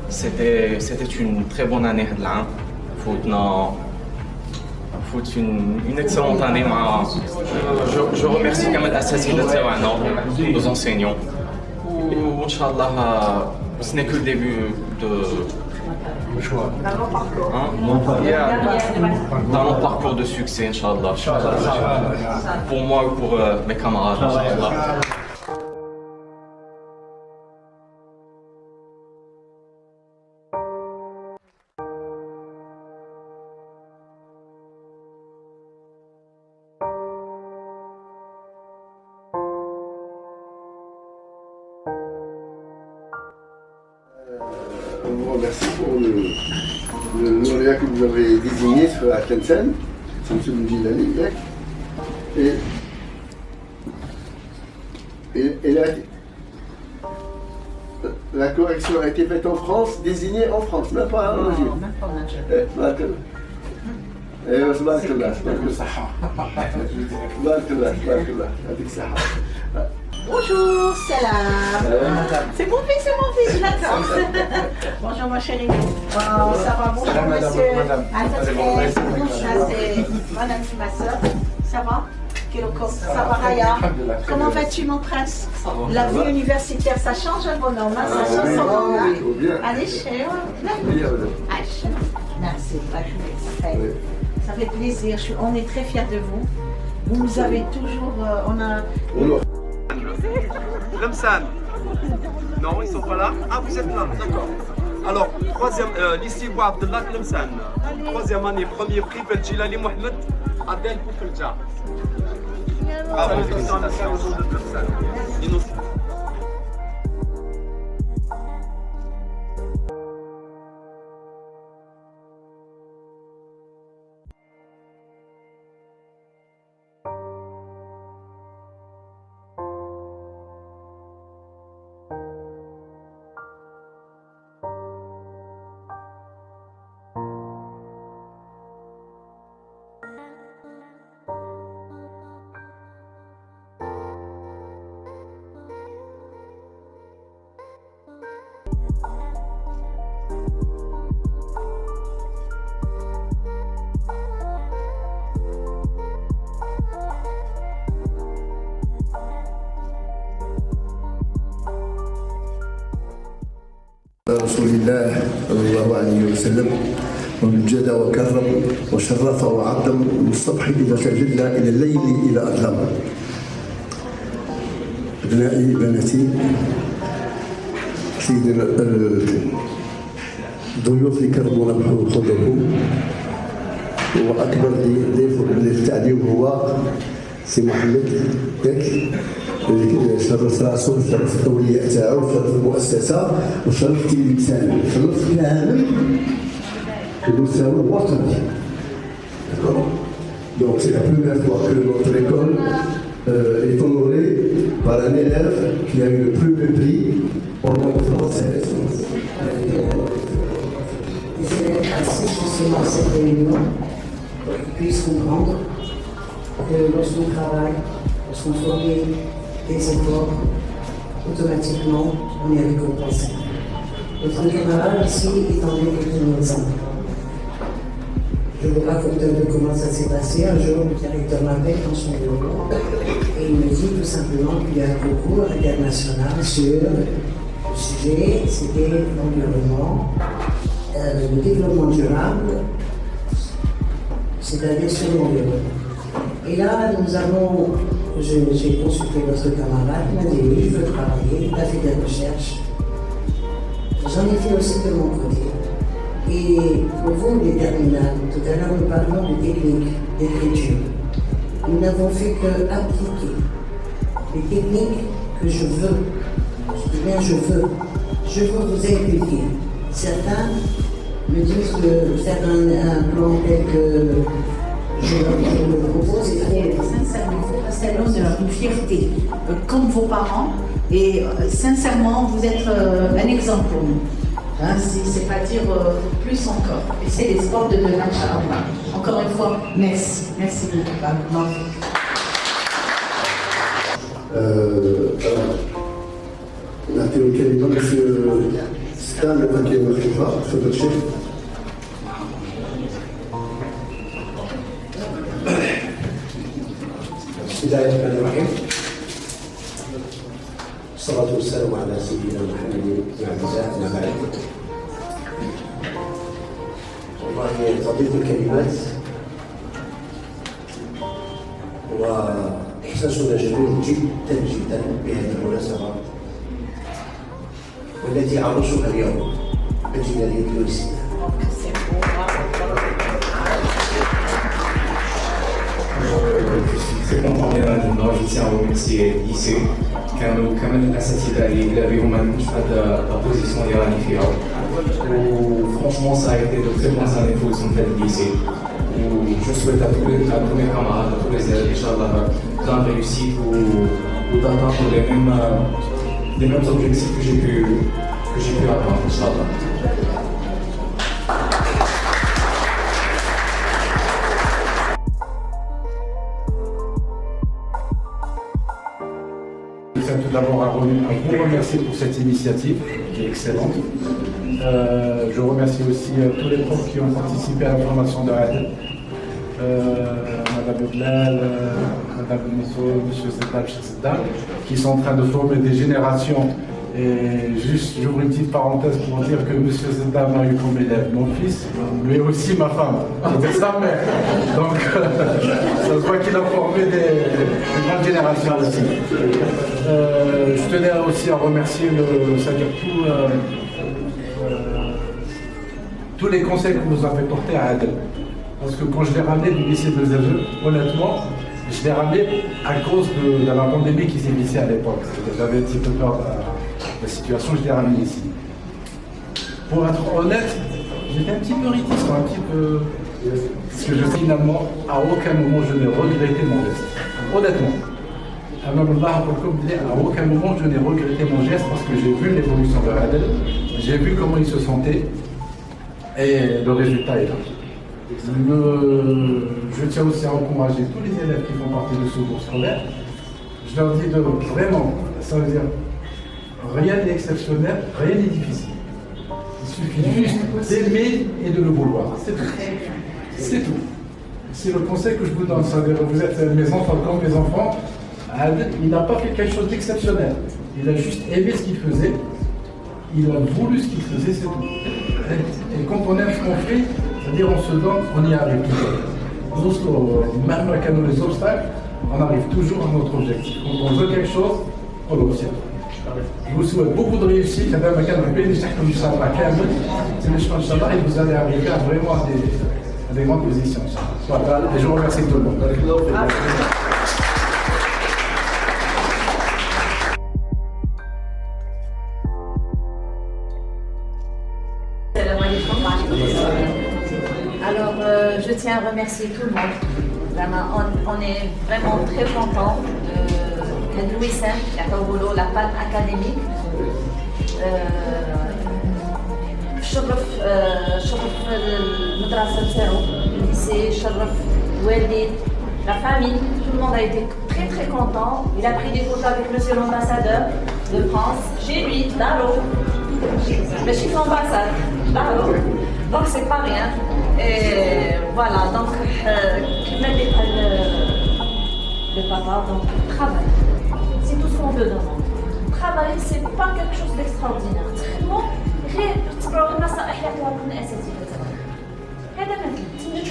C'était une très bonne année là. Une excellente année. Je remercie Kamel Assassi nos enseignants. Ou Inch'Allah, ce n'est que le début dans mon parcours de succès, Inch'Allah. Pour moi ou pour mes camarades, Inch'Allah. On vous remercie pour le lauréat que vous avez désigné sur la Tlemcen, Samsoul Jilani. Et la correction a été faite en France, désignée en France, même pas en Algérie. Même pas en Algérie. Bonjour, salam. C'est mon fils, je l'attends. Bonjour ma chérie. Wow, ça va, bonjour monsieur. C'est madame, c'est ma soeur. Ça va? Ça va Raya? Comment vas-tu mon prince? La vie universitaire, ça change un bonhomme, hein? Ça change son bonhomme. Allez, chérie. Merci, ça fait plaisir. On est très fiers de vous. Vous nous avez toujours... Tlemcen. Non, ils sont pas là. Ah, vous êtes là, d'accord. Alors, troisième, lycée Abdellah Tlemcen. Troisième année, premier prix, Beljilali Mohamed Adel Boufelja. Bravo, félicitations aux de Tlemcen. رسول الله صلى الله عليه وسلم ومن جاد وكرم وشرف وعظم من الصبح إذا تجلى إلى الليل إلى أظلم. أبنائي بناتي سيدنا الضيوف اللي كرمونا بحضورهم وأكبر ضيف للتعليم هو سي محمد ياك اللي شرف راسو وشرف الاولياء تاعو وشرف المؤسسه وشرف تلمسان وشرف العالم المستوى الوطني. Donc c'est la première fois que notre école est honorée par un élève qui a eu le premier prix en langue française. Les élèves assistent justement à cette réunion pour qu'ils puissent comprendre que lorsqu'on travaille, lorsqu'on fournit des efforts, automatiquement, on est récompensé. Notre camarade ici est en école de médecin. Je vous raconte un peu comment ça s'est passé. Un jour, le directeur m'appelle dans son bureau et il me dit tout simplement qu'il y a un concours international sur le sujet, c'était l'environnement, le développement durable, c'est-à-dire sur l'environnement. Et là, j'ai consulté votre camarade, il m'a dit oui, je veux travailler, il a fait des recherches. J'en ai fait aussi de mon côté. Et pour vous, les terminales, tout à l'heure nous parlons de techniques d'écriture. Nous n'avons fait qu'appliquer les techniques que je veux. Je dis bien je veux vous inculquer. Certains me disent que faire un plan tel que je le propose et sincèrement, c'est une fierté, comme vos parents, et sincèrement, vous êtes un exemple pour nous. Hein, c'est pas dire plus encore. Et c'est les sports de demain, Inch'Allah. Encore une fois, merci. Merci beaucoup. نعطيو الكلمة باش اختام الكلمة الخطاب تفضل الشيخ. بسم الله الرحمن الرحيم. الصلاة والسلام على سيدنا محمد الأعزاء أما بعد. والله تضيق الكلمات وإحساسنا جميل جدا جدا بهذه المناسبة والتي عرسها اليوم الجنالية التونسية. Très content maintenant, je tiens à remercier l'IC كانوا كمان الأساتذة اللي بهم هذا البوزيسيون اللي راني فيها وفرانشمون ça a été de très bonnes années pour le lycée où je souhaite à tous mes camarades, à tous les élèves, Inch'Allah, plein de réussite ou d'atteindre les mêmes objectifs que j'ai pu atteindre, Inch'Allah. Je tiens tout d'abord à vous remercier pour cette initiative qui est excellente. Je remercie aussi tous les profs qui ont participé à la formation de Adel. Madame Blal, Madame Mousseau, M. Zedab, qui sont en train de former des générations. Et juste, j'ouvre une petite parenthèse pour dire que M. Zedab a eu comme élève mon fils, mais aussi ma femme, c'était sa mère. Donc, ça se voit qu'il a formé des grandes générations aussi. Je tenais aussi à remercier c'est-à-dire tous les conseils que vous avez portés à Adel. Parce que quand je l'ai ramené du lycée de Zazeux, honnêtement, je l'ai ramené à cause de la pandémie qui s'est initiée à l'époque. J'avais un petit peu peur de la situation, je l'ai ramené ici. Pour être honnête, j'étais un petit peu réticent, un petit peu... Parce que finalement, à aucun moment je n'ai regretté mon geste. Honnêtement. À aucun moment je n'ai regretté mon geste parce que j'ai vu l'évolution de Adel, j'ai vu comment il se sentait et le résultat est là. Je tiens aussi à encourager tous les élèves qui font partie de ce groupe scolaire. Je leur dis de vraiment, ça veut dire, rien n'est exceptionnel, rien n'est difficile. Il suffit juste d'aimer et de le vouloir. C'est tout. C'est tout. C'est le conseil que je vous donne. Ça veut dire, vous êtes mes enfants comme mes enfants. Adel, il n'a pas fait quelque chose d'exceptionnel. Il a juste aimé ce qu'il faisait. Il a voulu ce qu'il faisait, c'est tout. Et quand on aime ce qu'on fait, c'est-à-dire on se donne, on y arrive toujours. Même avec les obstacles, on arrive toujours à notre objectif. Quand on veut quelque chose, on l'obtient. Je vous souhaite beaucoup de réussite. Et vous allez arriver à vraiment à des grandes positions. Voilà. Et je vous remercie tout le monde. Alors, je tiens à remercier tout le monde. Vraiment, on est vraiment très contents de Louis V, la panne académique. شرف المدرسة نتاعو lycée, شرف والدي, la famille, tout le monde a été très très content. Il a pris des photos avec monsieur l'ambassadeur de France, chez lui, là-haut. Le chef ambassade, là-haut. Donc c'est pas rien. Et voilà, donc le papa, donc travaille. C'est tout ce qu'on veut demande. Travailler, c'est pas quelque chose d'extraordinaire. غير تبعوا النصائح اللي عطاوها لنا اساتذتنا. هذا ما تنجمش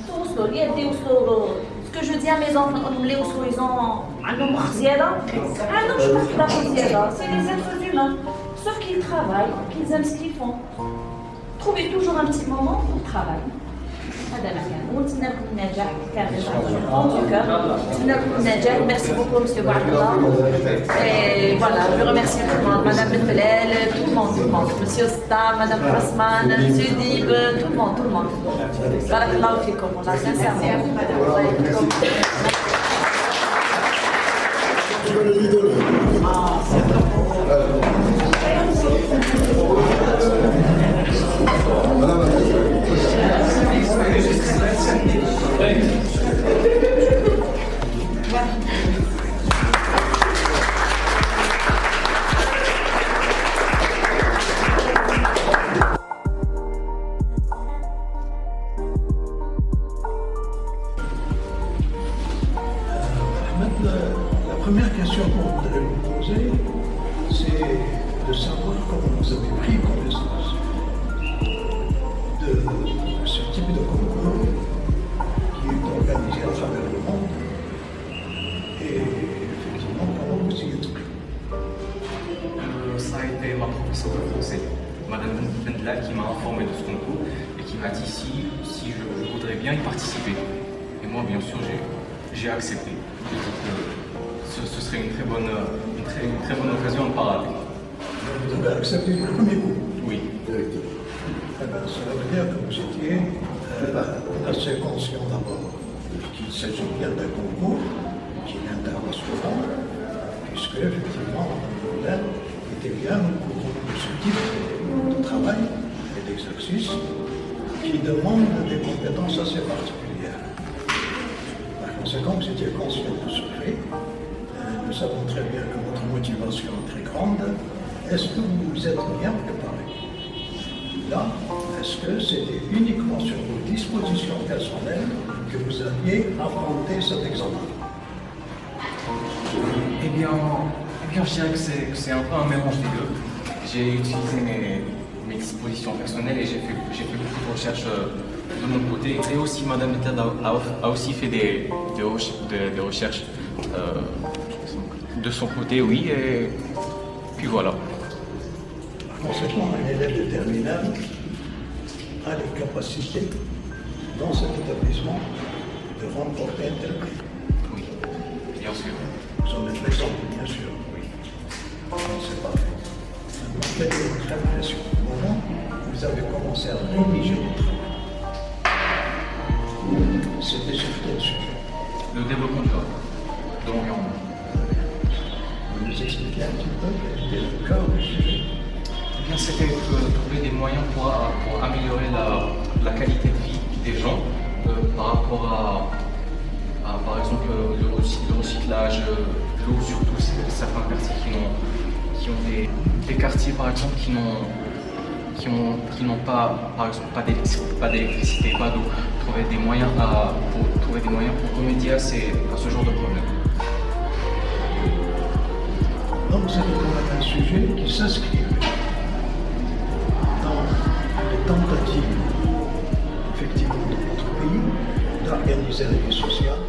توصلوا لي يدي يوصلوا سكو جو دي مي زونفون اللي يوصلوا يزون عندهم مخ زياده عندهم شو مخ زياده سي لي زيتر هيومان sauf qu'ils travaillent qu'ils aiment ce qu'ils font. Trouvez toujours un petit moment pour travailler. هذا مكان ونتمنى لكم النجاح كامل en tout cas نتمنى لكم النجاح. Merci beaucoup monsieur Bouahdallah. Et voilà, je remercie tout le monde, madame Benfelel, tout le monde, monsieur Star, madame Rasman, monsieur Dib, tout le monde. Barakallahu fikoum, on l'a sincèrement. première question qu'on voudrait vous poser, c'est de savoir comment vous avez pris connaissance de ce type de concours qui est organisé à travers le monde et effectivement comment vous y êtes pris. Ça a été ma professeure de français, Madame Vendla, qui m'a informé de ce concours et qui m'a dit si je voudrais bien y participer. Et moi, bien sûr, j'ai accepté. J'ai dit que ce serait une très bonne occasion de parler. Vous avez accepté le premier coup? Oui. Directement. Eh bien, cela veut dire que vous étiez assez conscient d'abord qu'il s'agit bien d'un concours qui est international, puisque effectivement, le modèle était bien au courant de ce type de travail et d'exercice qui demande des compétences assez particulières. Par conséquent, vous étiez conscient de ce fait. Nous savons très bien que votre motivation est très grande. Est-ce que vous vous êtes bien préparé? Là, est-ce que c'était uniquement sur vos dispositions personnelles que vous aviez affronté cet examen? Eh bien, je dirais que c'est un peu un mélange des deux. J'ai utilisé mes dispositions personnelles et j'ai fait beaucoup de recherches de mon côté. Et aussi, Madame Ettad a aussi fait des recherches de son côté, oui. Et puis voilà. Par conséquent, un élève de terminale a les capacités dans cet établissement de remporter un tel prix. Oui, bien sûr. Vous en êtes l'exemple, bien sûr. Oui. C'est parfait. Maintenant, quelle est votre impression au moment où vous avez commencé à rédiger votre travail? C'était sur quel sujet? Le développement durable de l'environnement. Vous nous expliquez un petit peu quel était le cœur du sujet? Eh bien, c'était de trouver des moyens pour améliorer la qualité de vie des gens par rapport à, par exemple, le recyclage, l'eau, surtout certains quartiers qui ont des quartiers, par exemple, qui n'ont pas, par exemple, pas d'électricité, pas d'eau. Trouver des moyens pour remédier à ce genre de problème. Donc, c'est un sujet qui s'inscrit dans les tentatives, effectivement, de notre pays d'organiser la vie sociale